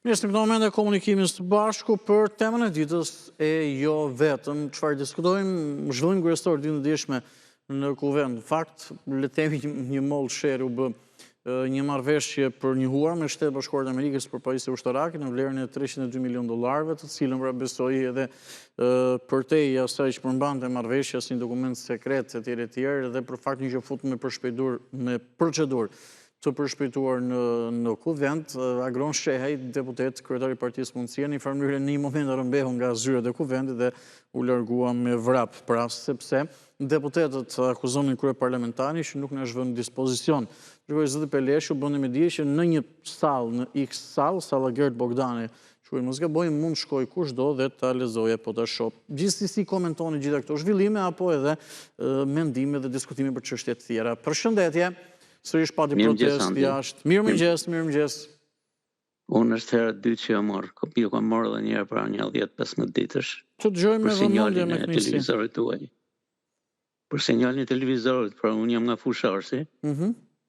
Mirë, në këtë moment e komunikimit së bashku për temën e ditës e jo vetëm. Çfarë diskutojmë, zhvillim kryesor ditën e djeshme në Kuvend. Në fakt, le të themi një mollë shere u bë një marrëveshje për një huar me Shtetet Bashkuara të Amerikës për pajisje ushtarake në vlerën e $302 milion, të cilën pra besoi edhe përtej asaj që përmbante marrëveshja si një dokument sekret etj. Dhe për fakt një që fut me procedurë të përshpejtuar në Kuvend, Agron Shehaj, deputet, kryetari i Partisë Mundësia, në një farë mënyrë në një moment rëmbehu nga zyrat e Kuvendit dhe u largua me vrap, pra sepse deputetët akuzonin kryeparlamentarin që nuk na zhvon dispozicion. Shikoj zoti Peleshu bënë me dije që në një sallë, në X sallë, salla Gert Bogdani, që mos gaboj, mund shkoj kushdo dhe ta lexoje po ta shoh. Gjithsesi si komentoni gjitha këto zhvillime apo edhe mendime dhe diskutime për çështje të tjera. Përshëndetje. Sërish pati protest jashtë. Mirëmëngjes. Unë është hera dytë që ju kam marrë edhe njerë pra një 10-15 ditësh. Që të gjojmë me vëmendje me kënaqësi. Televizorit tuaj. Për sinjalin e televizorit, pra unë jam nga Fusharsi.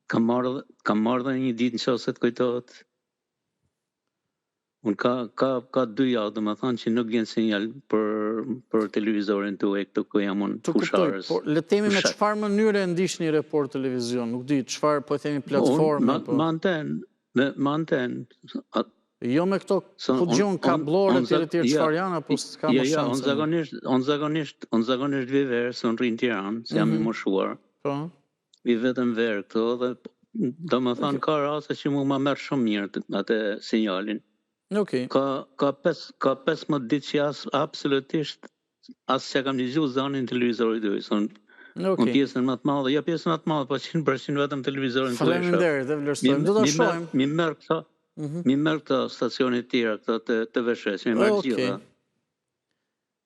Kam marrë dhe një ditë në qoftë të kujtohet. Unë ka 2 javë, domethënë që nuk vjen sinjal për televizorin tuaj këtu ku jam unë Fusharës. Po le të themi me çfarë mënyre ndiqni report televizion, nuk di çfarë po themi platformë me antenë. Jo me këto fuqion kablore etj. Çfarë janë apo s'ka më shanse. Unë zakonisht vi verë, se unë rri në Tiranë, se jam i moshuar. Po. Vi vetëm verë këto dhe domethënë ka raste që mua më merr shumë mirë atë sinjalin. Okej. Ka 15 ditë që absolutisht as që kam dëgjuar zanin televizorit tuaj. Unë pjesën më të madhe, pjesën më të madhe, po 100% vetëm televizorin tuaj. Faleminderit, e vlerësojmë. Do ta shohim. Mi merr këto stacione të tjera, këto të veshës, mi merr gjitha.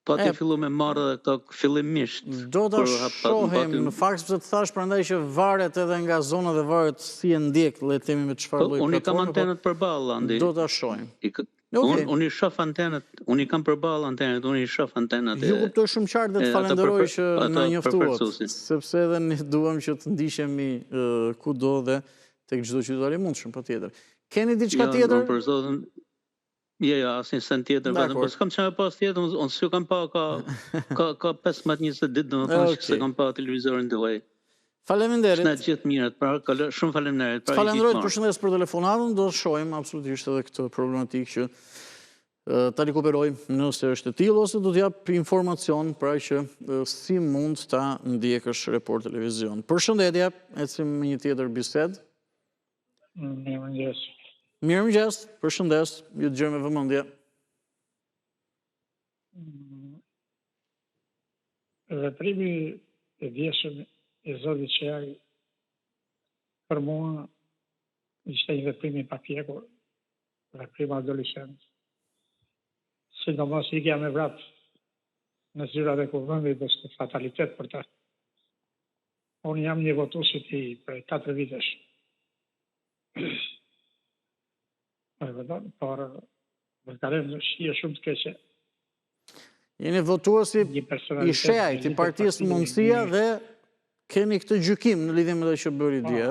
Po ti fillu me marrë dhe këto fillimisht. Do ta shohim, në fakt sepse të thash prandaj që varet edhe nga zona dhe varet si e ndjek, le të themi me çfarë lloj platforme. Unë kam antenat përballë, Andi. Do ta shohim. Unë i shoh antenat, unë i kam përballë antenat, unë i shoh antenat. Ju kuptoj shumë qartë dhe të falenderoj që na njoftuat, sepse edhe ne duam që të ndiqemi kudo dhe tek çdo qytetar i mundshëm, patjetër. Keni diçka tjetër? Për zotin. Ja, asnjë sen tjetër, vetëm po s'kam çfarë pas tjetër, unë s'u kam pa ka 15-20 ditë domethënë që s'kam pa televizorin tuaj. Faleminderit. Na gjithë mirët, pra shumë faleminderit. Falenderoj, përshëndes për telefonatën, do të shohim absolutisht edhe këtë problematikë që ta rikuperojmë nëse është e tillë ose do të jap informacion pra që si mund ta ndjekësh report televizion. Përshëndetje, ecim me një tjetër bisedë. Mirëmëngjes, përshëndes, ju dëgjoj me vëmendje. Veprimi i vjeshëm i zotit Qeaj për mua ishte një veprim i papjekur, veprim adolescent. Sidomos ikja me vrap në zyrat e Kuvendit është fatalitet për ta. Unë jam një votuesit i për 4 vitesh. Por vërtetëm shije shumë të keqe. Jeni votuesi i Shehajt, i Partisë Mundësia dhe keni këtë gjykim në lidhje me atë që bëri dje.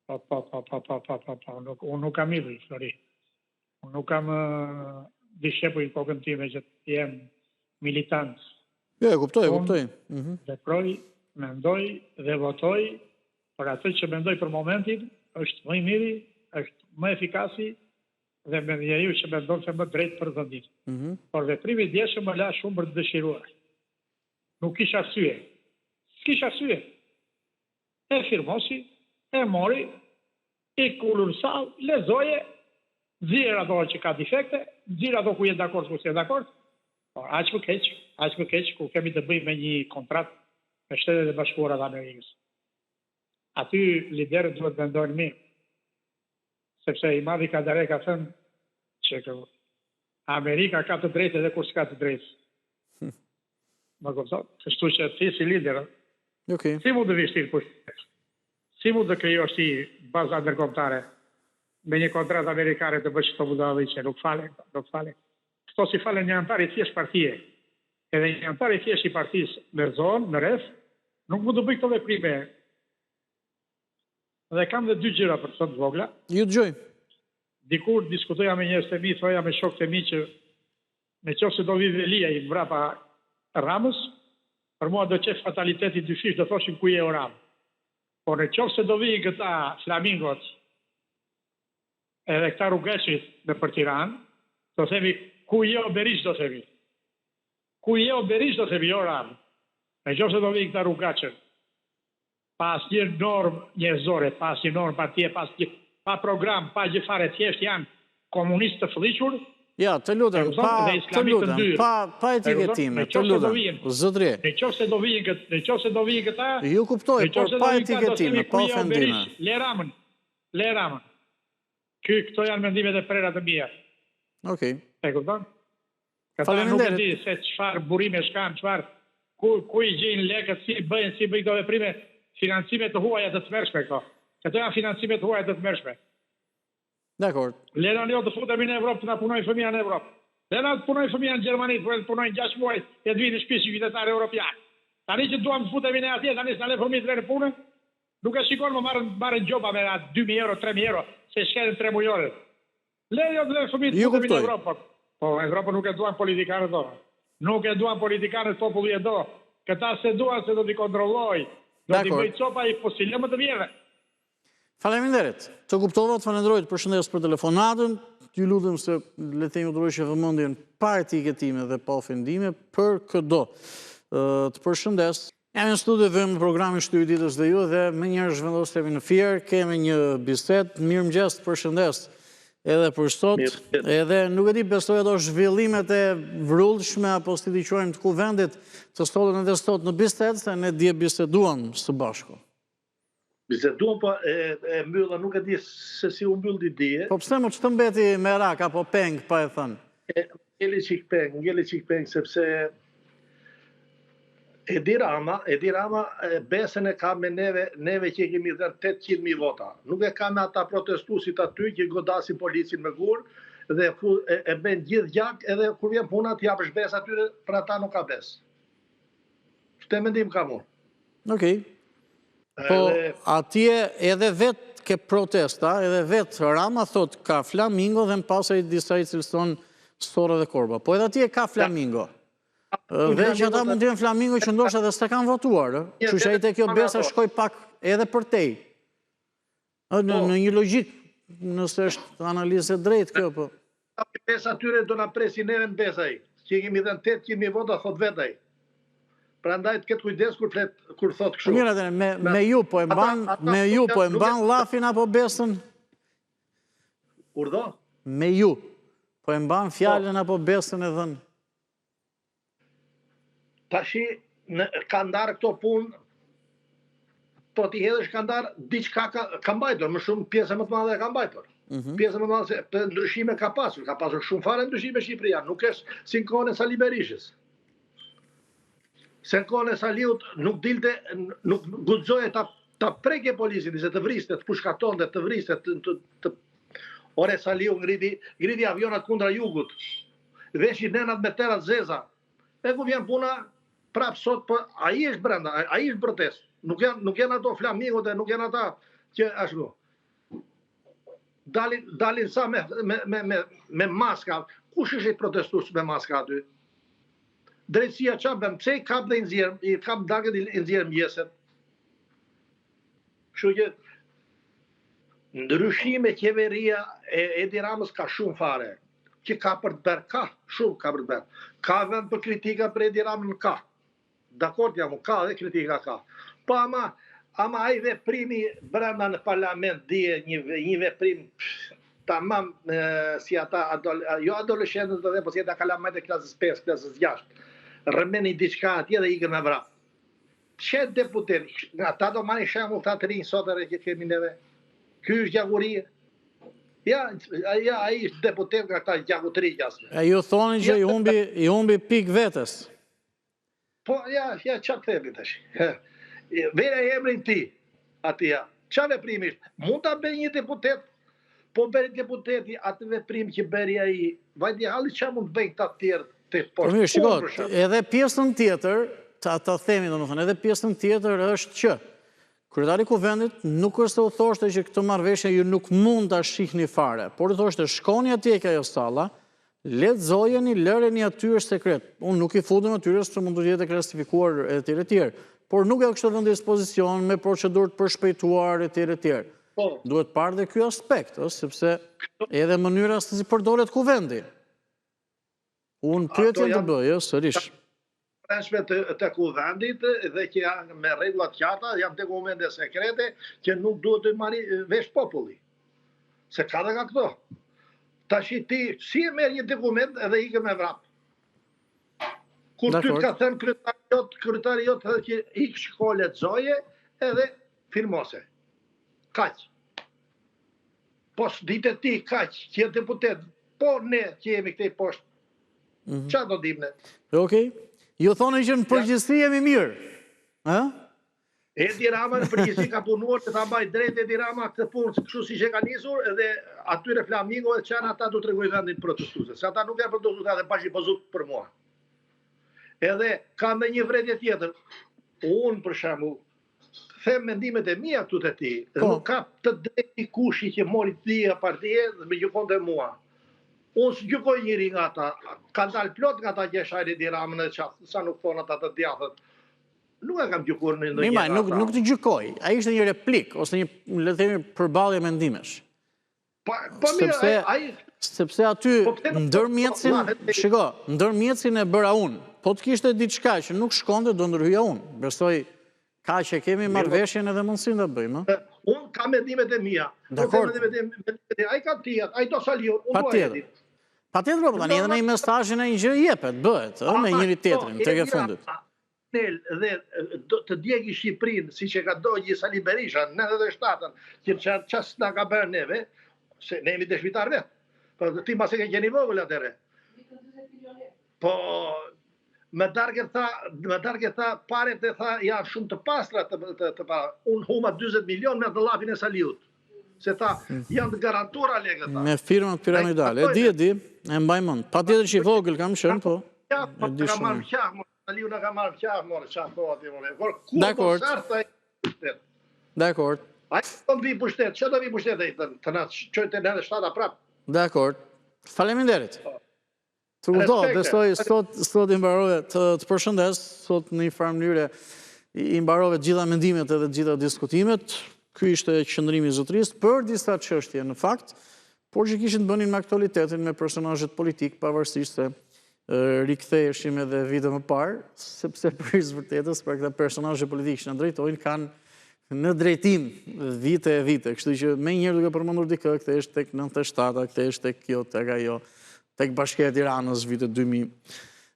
Po. Unë nuk kam idhur, Flori. Unë nuk kam dishepuj kokën time që jem militant. Jo, e kuptoj. Veproj, mendoj dhe votoj për atë që mendoj për momentin, është më i miri, është më efikasi dhe me njeriu që mendon se më drejt për vendin. Por veprimi i djeshëm më la shumë për të dëshiruar. Nuk kisha arsye. S'kisha arsye. E firmosi, e mori, i kulur sall, lezoje, nxirr ato që ka defekte, nxirr ato ku je dakord, ku s'je dakord. Por aq më keq ku kemi të bëjmë me një kontratë me Shtetet e Bashkuara të Amerikës. Aty liderët duhet mendojnë mirë. Sepse i madhi Kadare ka thënë që Amerika ka të drejtë edhe kur s'ka të drejtë. Më kupton? Kështu që ti si lider, si mund të vishtir pushtet? Si mund të krijosh ti baza ndërkombëtare me një kontratë amerikane të bësh këto budalli që nuk falen. Këto si falen një antar i thjesht partie. Edhe një antar i thjesht i partisë në zonë, në rreth, nuk mund të bëj këto veprime. Dhe kam dhe 2 gjëra për të thënë vogla. Ju dëgjoj. dikur diskutoja me njerëz të mi, thoja me shokët e mi që në qoftë se do vi Velia i mbrapa Ramës, për mua do qef fataliteti dyshish do thoshin ku je o Ramë. Por në qoftë se do vi këta flamingot edhe këta rrugeqit në për Tiranë, do themi ku je o Berish do themi. Ku je o Berish do themi o Ramë. Në qoftë se do vi këta rrugeqit, pas një normë njerëzore, pas një normë partije, pa program, pa gjëfare thjesht janë komunistë të fëlliqur. Ja, të lutem, pa etiketime, të lutem, zëdri. Në qoftë se do vijin këta, ju kuptoj, por pa etiketime, pa ofendime. Le Ramën. Këto janë mendimet e prera të mia. Okej. E kupton? Këta nuk e di se çfarë burime shkan, çfarë ku i gjejnë lekët, si bëjnë këto veprime, financime të huaja të tmerrshme këto. Këto janë financime të huaja të tmerrshme. Dakor. Lena jo të futemi në Evropë, të na punojnë fëmija në Evropë. Lena të punojnë fëmija në Gjermani, të punojnë 6 muaj, e të vinë në shtëpi si qytetarë europianë. Tani që duam të futemi në atje, tani s'na le fëmijët të punë, nuk e shikon më marrën gjoba me 2.000 euro, 3.000 euro, se shkelen 3 mujore. Le jo të le fëmijët të futemi në Evropë. Po, Evropë nuk e duan politikanët do. Nuk e duan politikanët, populli e do. Këta se duan se do t'i kontrolloj, do t'i bëj copa i posilëmë të vjeve. Faleminderit. Të kuptova, të falenderoj, të përshëndes për telefonatën. Ju lutem se le të ndrojë vëmendjen pa etiketime dhe pa ofendime për këdo. Të përshëndes. Jam në studio dhe me programin Shtyri ditës dhe ju dhe më njërë zhvendosemi në Fier, kemi një bisedë, mirëmëngjes, të përshëndes edhe për sot, edhe nuk e di besoj ato zhvillimet e vrullshme apo si t'i quajmë të kuvendit të stolën edhe sot në bisedë, se ne dje biseduam së bashku. Biseduam, po e mbylla, nuk e di se si u mbyll di dije. Po pse më që të mbeti me rak apo peng, pa e thënë? Ngeli qik peng, sepse Edi Rama besën e ka me neve që kemi dhe 800.000 vota. Nuk e ka me ata protestusit aty që godasin policin me gurë dhe e ben gjithë gjak edhe kur vjen puna t'japësh besë atyre, për ata nuk ka besë. Shte mendim ka mu. Okej. Po atje edhe vetë ke protesta, edhe vetë Rama thot ka flamingo dhe në pasaj disa i cilëson Sora dhe Korba. Po edhe atje ka flamingo. Dhe që ata mund të jenë flamingo që ndoshta edhe s'te kanë votuar. Që që e kjo besa shkoj pak edhe për tej. Në një logjik, nëse është analizë drejtë kjo, po. Besa atyre do na presin neve në besa i. Që kemi dhe në 800.000 vota, thot vetaj. Pra ndaj të këtë kujdes kur thot kështu. Mira, me ju po e mban llafin apo besën? Urdhë? Me ju po e mban fjallën apo besën e dhënë? Tashi, ka ndarë këto punë, po t'i hedhësh ka ndarë, diçka ka mbajtur, më shumë pjesë më të madhe ka mbajtur. Pjesë më të madhe se ndryshime ka pasur shumë fare ndryshime Shqipëria, nuk është si në kohën e Sali Berishës. Se në kohën e Saliut nuk dilte, nuk guxoje ta preke policin, se të vriste, të pushkatonte, të vriste, ore Saliu ngriti avionat kundra jugut, veshin nenat me terat zeza, e ku vjen puna, prapë sot, për ai është brenda, ai është protest, nuk janë ato flamingot dhe nuk janë ata që ashtu. Dalin sa me maska, kush është i protestues me maska aty? Drejtësia qa bëm, pse i kap dhe i kap dagët i nxjerë mjeset? Kështu që ndryshime qeveria e Edi Ramës ka shumë fare. Që ka për të bërë, shumë ka për të bërë. Ka vend për kritika për Edi Ramën, ka. Dakord jam, ka dhe kritika ka. Po ama ai veprimi brenda në parlament, dije një veprim tamam si ata, jo adoleshentët dhe, po si ata kalamajt e klasës 5, klasës 6. Rëmeni diçka atje dhe ikën në vrap. Që deputet, ata do marrin shembull këta të rinj sot që kemi neve. Ky është gjakurie. Ja, ai është deputet nga këta gjakutëri jashtëm. E ju thonin që i humbi pik vetes. Po, ja, çfarë themi tash? Vera emrin ti, atje. Çfarë veprimi është? Mund ta bëj një deputet, po bëri deputeti atë veprim që bëri ai. Vajti halli çfarë mund të bëjnë këta të tjerë? Po mirë, shikot, edhe pjesën tjetër, ta themi domethënë, edhe pjesën tjetër është që kryetari i kuvendit nuk është se u thoshte që këtë marrëveshje ju nuk mund ta shihni fare, por u thoshte shkoni atje ke ajo salla, lexojeni, lëreni aty është sekret. Unë nuk i futem atyre se mund të jetë klasifikuar etj etj. Por nuk e kështë të dispozicion me procedurë të përshpejtuar etj etj. Duhet parë dhe ky aspekt, sepse edhe mënyra se si përdoret kuvendi. Unë pyetjen të bëj, sërish. Preshme të kuvendit dhe që janë me rregullat qarta, janë dokumente sekrete që nuk duhet të marri vesh populli. Se ka dhe nga këto. Tash ti si e merr një dokument edhe ikë me vrap. Kur ty ka thënë kryetari jot edhe që ikë shko lexoje edhe firmose. Kaq. Po ditë ti kaq që je deputet, po ne që jemi këtej poshtë. Çfarë do dim ne? Okej. Ju thonë që në përgjithësi jemi mirë. Edi Rama në përgjithësi ka punuar të ta mbaj drejt Edi Rama këtë punë kështu siç e ka nisur edhe atyre flamingo dhe çan ata do tregoj vendin protestuese. Se ata nuk janë protestues ata bashi pozut për mua. Edhe kam dhe një vërejtje tjetër. Unë për shembull them mendimet e mia këtu te ti. Nuk ka të drejtë kushi që mori ti partie dhe më gjykon te mua. Unë së gjykoj njëri nga ta, ka dalë plot nga ta gjeshajri Edi Ramën e qatë, sa nuk thonë ata të djathët. Nuk e kam gjykur në një nga ta. Nuk të gjykoj, a ishte një replik, ose një, le të themi, përballje mendimesh. Sepse aty, ndërmjetësin e bëra unë, po të kishte diçka që nuk shkonte, do ndërhyja unë. Besoj, ka që kemi marrëveshjen edhe mundësin të bëjmë. Unë ka mendimet e mia. Dakor. Ai ka tijat, ai do saliu, unë do e edit. Patjetër, po tani edhe në një mesazhin e një gjë jepet, bëhet, me njëri tjetrin, tek e fundit. Dhe të djegi Shqipërinë, siç e ka dogji Sali Berisha në 97-ën, që çast na ka bërë neve, se ne jemi dëshmitar vet. Po ti mbas e ke qenë i vogël atëre. Po më darkë tha paret e tha janë shumë të pastra të para. Unë huma 40 milion me dollapin e Saliut. Se ta janë të garantuara lekët ta. Me firmat piramidale. E di, e mbaj mend. Patjetër që i vogël kam qenë, po. Ja, po ka marrë qaf, Saliu na ka marrë qaf, more, çfarë thua ti, more. Dakor. Dakor. Ai do vi pushtet, çfarë do vi pushtet ai të na çojë në shtata prap. Dakor. Faleminderit. Të do, besoj sot i mbarove të përshëndes, sot në një farë mënyrë i mbarove gjitha mendimet edhe gjitha diskutimet. Ky ishte qëndrimi i zotërisë për disa çështje në fakt, por që kishin të bënin me aktualitetin, me personazhet politik, pavarësisht se riktheheshim edhe vite më parë, sepse për vërtetës për këta personazhe politik që na drejtojnë kanë në drejtim vite e vite, kështu që me njëherë duke përmendur dikë, kthehesh tek 97-a, kthehesh tek kjo, tek ajo, tek Bashkia e Tiranës vitet 2000.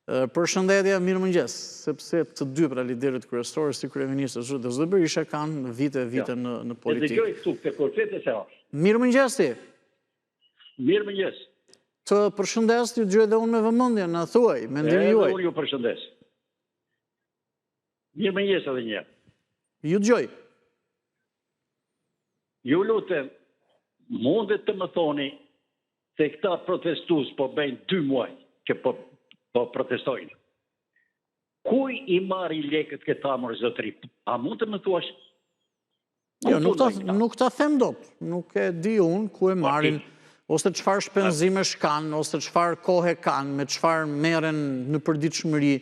Përshëndetje, mirëmëngjes, sepse të dy pra liderët kryesorë si kryeministri dhe zoti Berisha kanë vite në politikë. E dëgjoj këtu te kurfete se është. Mirëmëngjes ti. Mirëmëngjes. Të përshëndes, ju dëgjoj edhe unë me vëmendje, na thuaj, mendimin juaj. Unë ju përshëndes. Mirëmëngjes edhe një. Ju dëgjoj. Ju lutem, mundet të më thoni se këta protestues po bëjnë 2 muaj që po protestojnë. Kuj i marri lekët këta mërë zotëri? A mund të më thuash? Jo, nuk ta them dot. Nuk e di unë ku e marrin, ose çfarë shpenzime shkan, ose çfarë kohë kanë, me çfarë merren në përditshmëri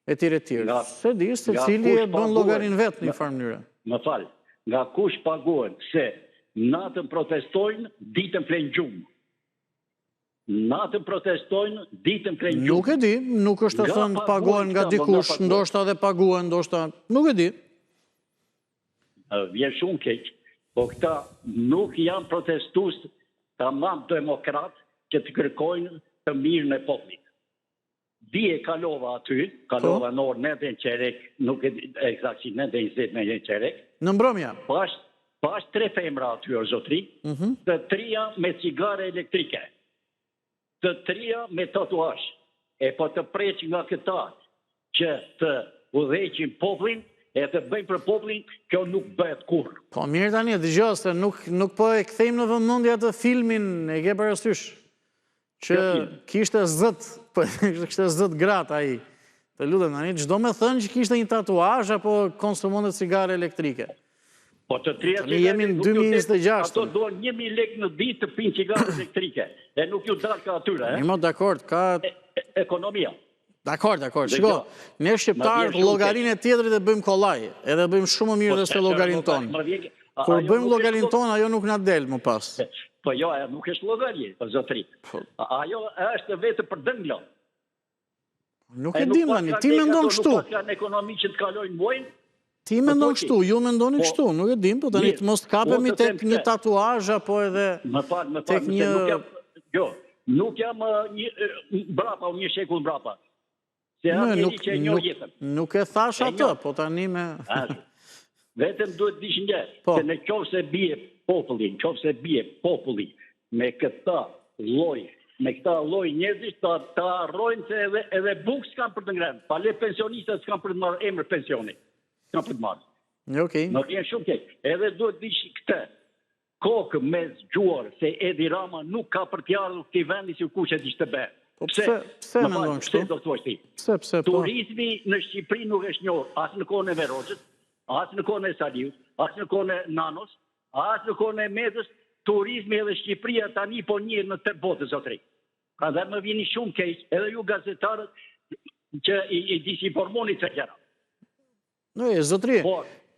etj etj. Se di se cili e bën llogarin vet në një farë mënyre. Më fal, nga kush paguhen se natën protestojnë, ditën flen gjumë. Natën protestojnë, ditën flen gjumë. Nuk e di, nuk është të thënë paguhen nga dikush, ndoshta dhe paguhen, ndoshta, nuk e di. Vjen shumë keq, po këta nuk janë protestues tamam demokrat që të kërkojnë të mirën e popullit. Dije kalova aty, kalova në orë 9:15, nuk e di eksaktisht 9:20 me 1:15. Në mbrëmje. Pas 3 femra aty o zotri, të 3 me cigare elektrike, të 3 me tatuazh. E po të preq nga këta që të udhëheqin popullin e të bëjnë për popullin, kjo nuk bëhet kurrë. Po mirë tani, dëgjoj se nuk po e kthejmë në vëmendje atë filmin, e ke parasysh që kishte zët gratë ai. Të lutem tani, çdo me thënë që kishte një tatuazh apo konsumonte cigare elektrike. Po të trija Ne jemi në 2026. Ato duan 1.000 lekë në ditë të pinë cigare elektrike. E nuk ju dalë ka atyre. Një më dakord, ka... Ekonomia. Dakord. Shiko, ne shqiptarët llogarinë e tjetrit e bëjmë kollaj, edhe bëjmë shumë më mirë dhe se llogarinë tonë. Kur bëjmë llogarinë tonë, ajo nuk na del më pas. Po jo, nuk është llogari, po zotëri. Ajo është vetë për dënglo. Nuk e dim tani, ti mendon kështu. Nuk ka në ekonomi që të kalojnë muajin. Ti mendon kështu, ju mendoni kështu, nuk e dim, po tani të mos kapemi tek një tatuazh apo edhe tek një... Jo, nuk jam brapa, një shekull brapa. Se jam njëri që e njoh jetën. Nuk e thash atë, po tani me... Vetëm duhet dishin një, se në qofë se bie populli, me këta loj njerëzisht, ta arrojnë se edhe buk s'kam për të ngrenë, pa le pensionistët s'kam për të marrë emër pensioni. S'kam për të marrë. Më vjen shumë kejtë. Edhe duhet dishin këtë, kokë me zgjuar se Edi Rama nuk ka për t'jarë këti vendi si u ku që t'ishtë të bërë. Pse mendon kështu? Pse? Turizmi në Shqipëri nuk është njohur, asë në kohën e Verogjës, asë në kohën e Saliut, asë në kohën e Nanos, asë në kohën e Medës, turizmi edhe Shqipëria tani po njërë në të botë, zotëri. Ka dhe më vini shumë keq, edhe ju gazetarët që i disinformoni të gjera. Zotëri,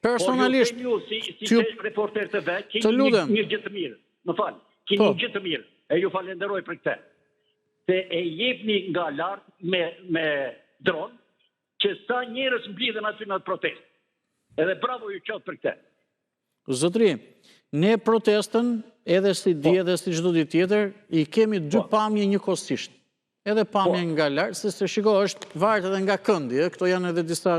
personalisht... Por ju si reporter të vetë, keni një gjithë të mirë. Më falë, keni një gjithë të mirë. E ju falenderoj për këte. Se e jepni nga lartë me dronë, që sa njerës mblidhen aty në protest. Edhe bravo ju qëtë për këte. Zotëri, ne protestën, edhe si di edhe si çdo ditë tjetër, i kemi dy pamje njëkohësisht. Edhe pamje nga lartë, se shiko është varet edhe nga këndi, këto janë edhe disa...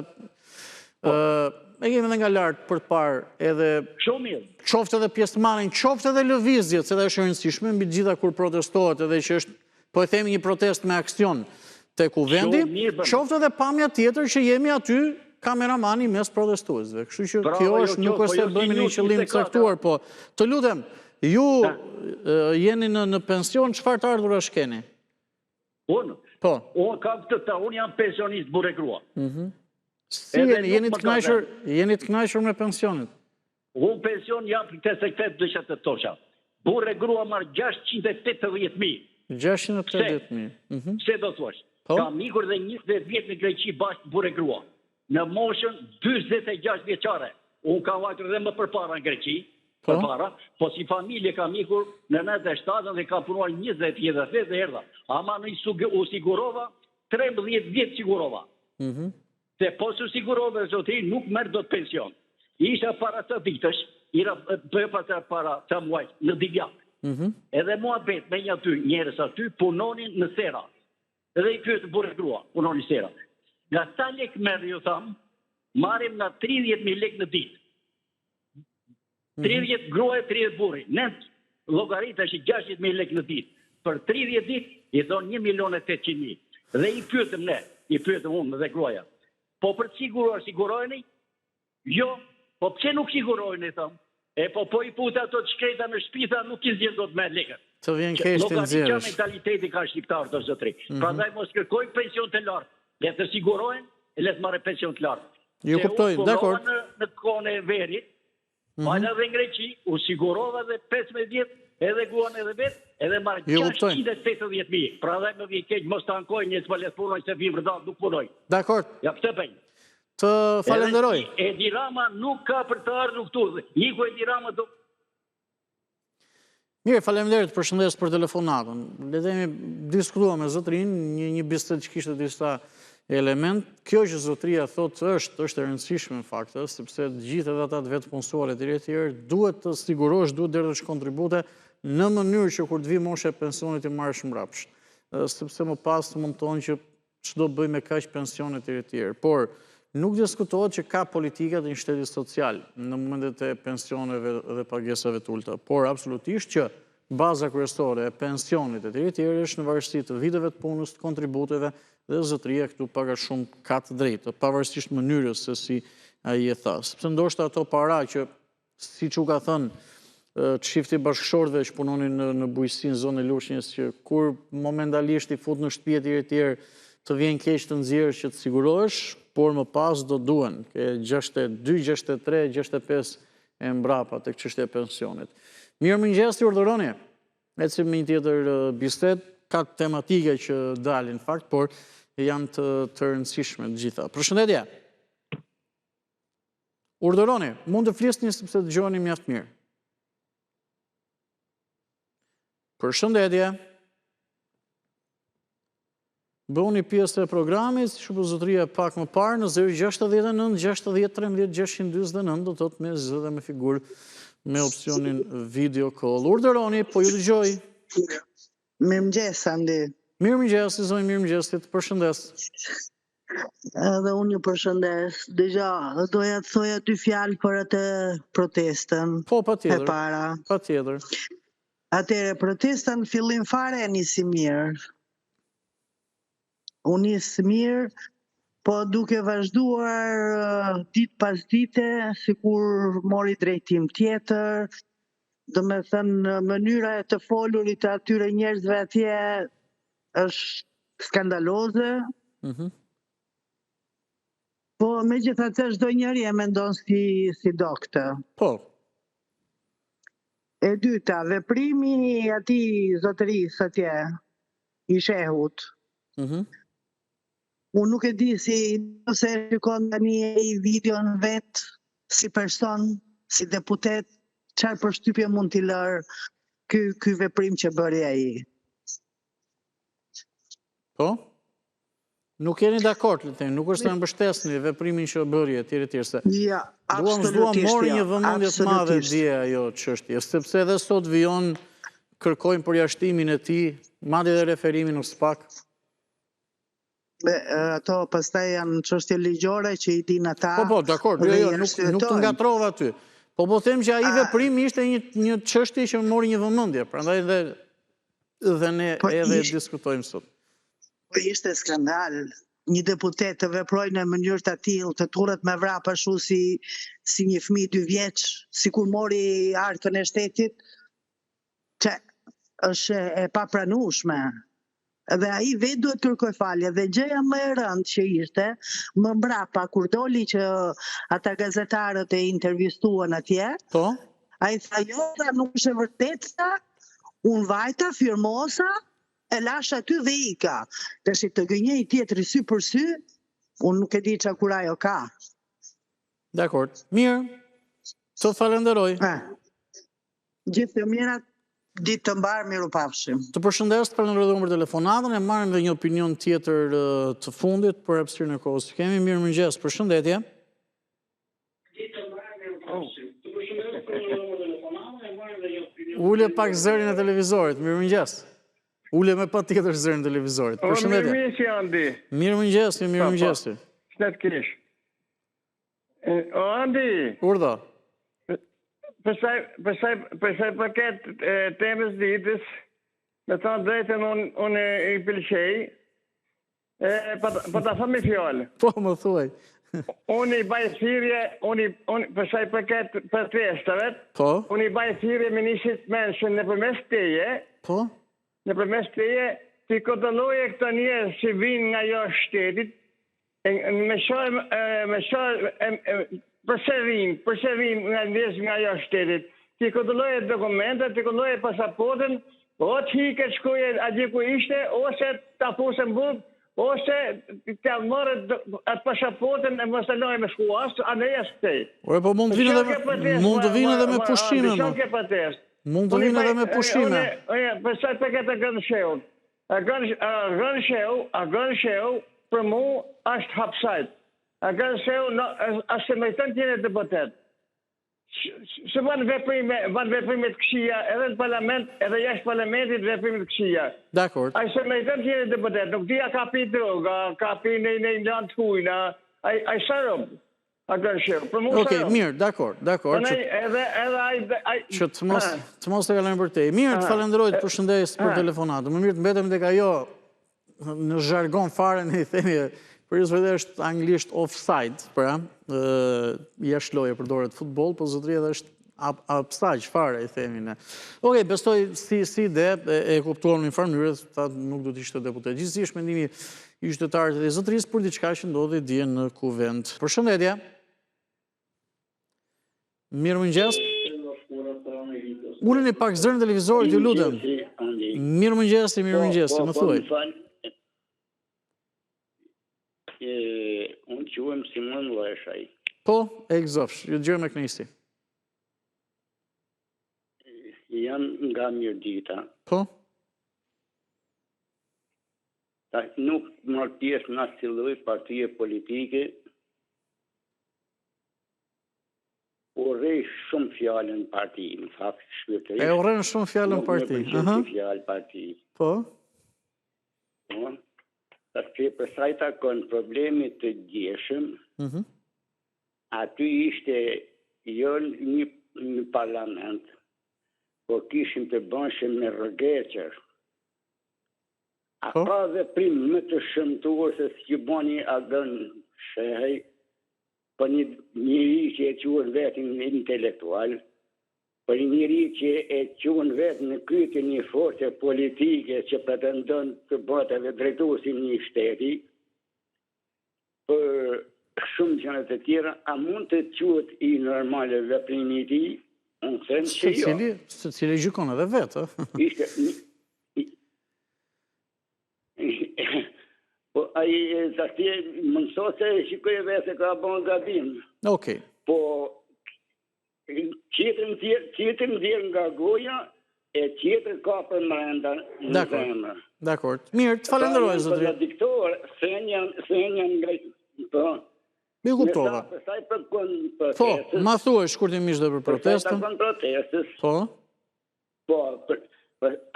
E kemi edhe nga lartë për të parë edhe... Shumë mirë. Qoftë edhe pjesëmarrjen, qoftë edhe lëvizjet, se dhe është e rëndësishme, mbi gjitha kur protestohet edhe që është, po e themi, një protest me aksion të kuvendi, qoftë edhe pamja tjetër që jemi aty kameramani mes protestuesve. Kështu që kjo është nuk është se bëmi një qëllim të caktuar, po të lutem, ju jeni në pension, çfarë të ardhurash keni? Unë? Po. Unë kam unë jam pensionist burre grua. Si jeni të kënaqur me pensionit? Unë pension jam për të sektet dëshat të tosha. Burre grua marë 680.000. 680.000. Pse do të thosh? Kam ikur dhe 20 vjet në Greqi bashkë burre grua. Në moshën 46 vjeçare. Unë kam vajtur dhe më përpara në Greqi, po si familje kam ikur në 97 dhe kam punuar 20 vjet dhe erdha. Ama në u sigurova, 13 vjet sigurova. Se po su sigurove, zotri, nuk merë do të pension. Isha para të ditësh, bëja para të muaj, në Divjak. Edhe mua bet me një aty, njerës aty, punonin në sera. Edhe i pyet burrë grua, punonin sera. Nga sa lek merë, ju thamë, marim nga 30.000 lek në ditë. 30 grua e 30 burri. Nëndë logarita është 60.000 lek në ditë. Për 30 ditë, i thonë 1.800.000. Dhe i pyetëm ne, i pyetëm unë dhe gruaja. Po për të sigurojni? Jo, po pse nuk sigurojni, thëmë? E po i putë ato të shkreta në shpita, nuk i zjerë do të me lekër. Të vjen kesh të nëzirësh. Logarit që mentaliteti ka shqiptarë të zëtri. Pra daj mos kërkoj pension të lartë. Le të sigurojnë, e le të marrë pension të lartë. Ju kuptoj, dakor. Në kone e verit, majnë dhe Greqi, u sigurova dhe 15 vjetë, edhe guan edhe vetë, edhe marrë 680.000. Pra dhe më vjen keq, mos të ankoj një të palet punoj, se vim rëdat, nuk punoj. Dakor. Ja këtë bëjnë. Të falenderoj. Edi Rama nuk ka për të ardhur këtu. Niko Edi Rama do... Mirë, faleminderit përshëndes për telefonatën. Le të diskutuam me zotrin, një bisedë që kishte disa element. Kjo që zotria thotë është e rëndësishme në fakt, sepse të gjithë edhe ata të vetë punësuar e tjerë duhet të sigurosh, duhet derdhësh kontribute në mënyrë që kur të vi mosha e pensionit të marrësh mbrapsht. Sepse më pas të mund tonë që çdo bëj me kaq pensionet e tjerë. Por nuk diskutohet që ka politikat në shtetit social në momentet e pensioneve dhe pagesave të ulta, por absolutisht që baza kryesore e pensionit e tjerë është në varësi të viteve të punës, të kontributeve dhe zotëria këtu paga shumë ka të drejtë, pavarësisht mënyrës se si ai e tha. Sepse ndoshta ato para që siç u ka thënë çifti bashkëshortëve që punonin në bujqësinë zonë e Lushnjës që kur momentalisht i fut në shtëpi e tjerë të vjen keq të nxjerrësh që të sigurohesh, por më pas do duhen, 62, 63, 65 e mbrapa të çështja e pensionit. Mirëmëngjes, ju urdhëroni. Ecim me një tjetër bisedë, ka tematika që dalin fakt, por janë të rëndësishme të gjitha. Përshëndetje. Urdhëroni, mund të flisni sepse dëgjoni mjaft mirë. Përshëndetje. Bëuni pjesë e programit, si shupozotëria pak më parë në 069 60 13 629, do të thotë me zë dhe me figurë me opcionin video call. Urdhëroni, po ju dëgjoj. Mirëmëngjes, Andi. Mirëmëngjes, i zonjë mirëmëngjesit, përshëndes. Edhe unë ju përshëndes. Dëgja, doja të thoja dy fjalë për atë protestën. Po, patjetër. E para. Patjetër. Atëre, protesta në fillim fare e nisi mirë. U nisë mirë, po duke vazhduar ditë pas dite, sikur mori drejtim tjetër, do me thënë mënyra e të folurit të atyre njerëzve atje është skandaloze. Po megjithatë çdo njeri e mendon si doktë. Po. E dyta, veprimi i atij zotërisë atje, i shehut. Unë nuk e di si nëse shikon tani ai videon vet si person, si deputet, çfarë përshtypje mund t'i lërë ky veprim që bëri ai. Po? Nuk jeni dakord, le të them, nuk është të mbështesni veprimin që bëri etj. Ja, absolutisht. Duam mori një vëmendje të madhe dje ajo çështje, sepse edhe sot vijon kërkojnë përjashtimin e tij, madje edhe referimin në SPAK. Ato pastaj janë çështje ligjore që i din ata. Po, dakord, nuk të ngatrova aty. Po them që ai veprim ishte një çështje që mori një vëmendje, prandaj dhe ne edhe diskutojmë sot. Po ishte skandal. Një deputet të veprojë në mënyrë të tillë, të turret me vrap ashtu si një fëmijë 2 vjeç, sikur mori arkën e shtetit, që është e papranueshme. Dhe ai vetë duhet kërkoj falje. Dhe gjëja më e rëndë që ishte, më mbrapa, kur doli që ata gazetarët e intervistuan atje, ai tha, jo, nuk është e vërtetë, unë vajta, firmosa, e lash aty dhe ika. Tash të gënjej tjetri sy për sy, unë nuk e di çka kur ajo ka. Dakord. Mirë. Të falenderoj. Gjithë të mirat. Ditë të mbarë, miru pafshim. Të përshëndes, të falenderoj për telefonatën, e marrim dhe një opinion tjetër të fundit për hapësirën e kohës. Kemi mirëmëngjes, përshëndetje. Ule pak zërin e televizorit, mirëmëngjes. Ule me patjetër zërin e televizorit. Përshëndetje. Mirëmëngjes, Andi. Mirëmëngjes. Shnet kish. O, Andi. Urdhë. Përsa përket temës ditës, me ta drejtën unë i pëlqej, po ta thëmë i fjallë. Po, më thuaj. Unë i baj thirrje, përsa përket protestave, unë i baj thirrje ministrit Menshën nëpërmes teje, nëpërmes teje, ti kontrolloje këto njerëz që vinë nga jo shtetit, me shoh përsërim nga njerëz nga jo shtetit. Ti kontrolloje dokumentet, ti kontrolloje pasaportën, o të hiket shkoje atje ku ishte, ose ta fusë në burg, ose ta morë atë pasaportën e mos e lojë me shku asë, a ne jasë këtej. Po mund të vinë edhe me pushime. Mund të vinë edhe me pushime. Përsa përket e Grënë Shehu. Grënë Shehu për mu është hapsajt. A Grënë Shehu është me të tjene deputet. Se banë veprimet këshia, edhe në parlament, edhe jashtë parlamentit veprimet këshia. Dakord. A se me të tjene deputet, nuk dhja ka pi droga, ka pi në lanë të kujna, a sërëm. A Grënë Shehu. Okej, mirë, dakord. Që të mos të kalojnë për te. Mirë, të falenderoj të përshëndes për telefonatë. Më mirë të mbetëm dhe ka jo në zhargon fare në i themi, për jësë vëde është anglisht offside, pra, jashtë loje për dore të futbol, po zotëria dhe është upside, fare i themi ne. Okej, bestoj si ide e kuptuar në një farë mënyrë, ta nuk do të ishte deputet. Gjithësisht mendimi i qytetarët dhe zotërisë për diçka që ndodhi dje në kuvent. Përshëndetje. Mirëmëngjes. Uleni pak zërin televizorit, ju lutem. Mirëmëngjes, më thuaj. Unë quhem Simon Leshaj. Po, e gëzofsh, ju dëgjoj me kënaqësi. Jam nga Mirdita. Po? Nuk marr pjesë në asnjë lloj partie politike. Urrej shumë fjalën parti, në fakt shpirtërisht. E urren shumë fjalën parti. Fjalë parti. Po? Po. Që për sa i takon problemit të djeshëm, aty ishte jo një parlament, po kishim të bëshim me rrëgeqër. A ka veprim më të shëmtuar se s'ju bani agën shehej, për një njëri që e quhen vetin intelektual, për një njëri që e quhen vetë në kryte një force politike që pretendon të bëhet drejtuesi një shteti, për shumë gjëra të tjera, a mund të quhet i normale veprimi i tij? Unë them që jo. Secili gjykon edhe vetë. Ishte po ai zati mëso se shikoj vetë ka bën gabim. Okej. Po qitën ndjer nga goja e qitën ka për mrenda në zemër. Dakor. Mirë, të falenderoj zotëri. Diktor, senja nga po. Mi kuptova. Po, ma thuaj shkurtimisht dhe për protestën. Për protestës. Po? Po,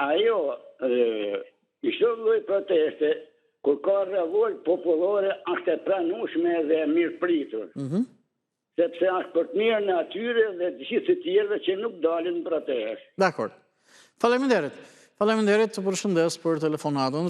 ajo ishte lloj proteste kur ka revolt popullore është e pranueshme dhe e mirëpritur. Sepse është për të mirën e atyre dhe të gjithë të tjerëve që nuk dalin në protestë. Dakor. Faleminderit. Faleminderit, të përshëndes për telefonatën.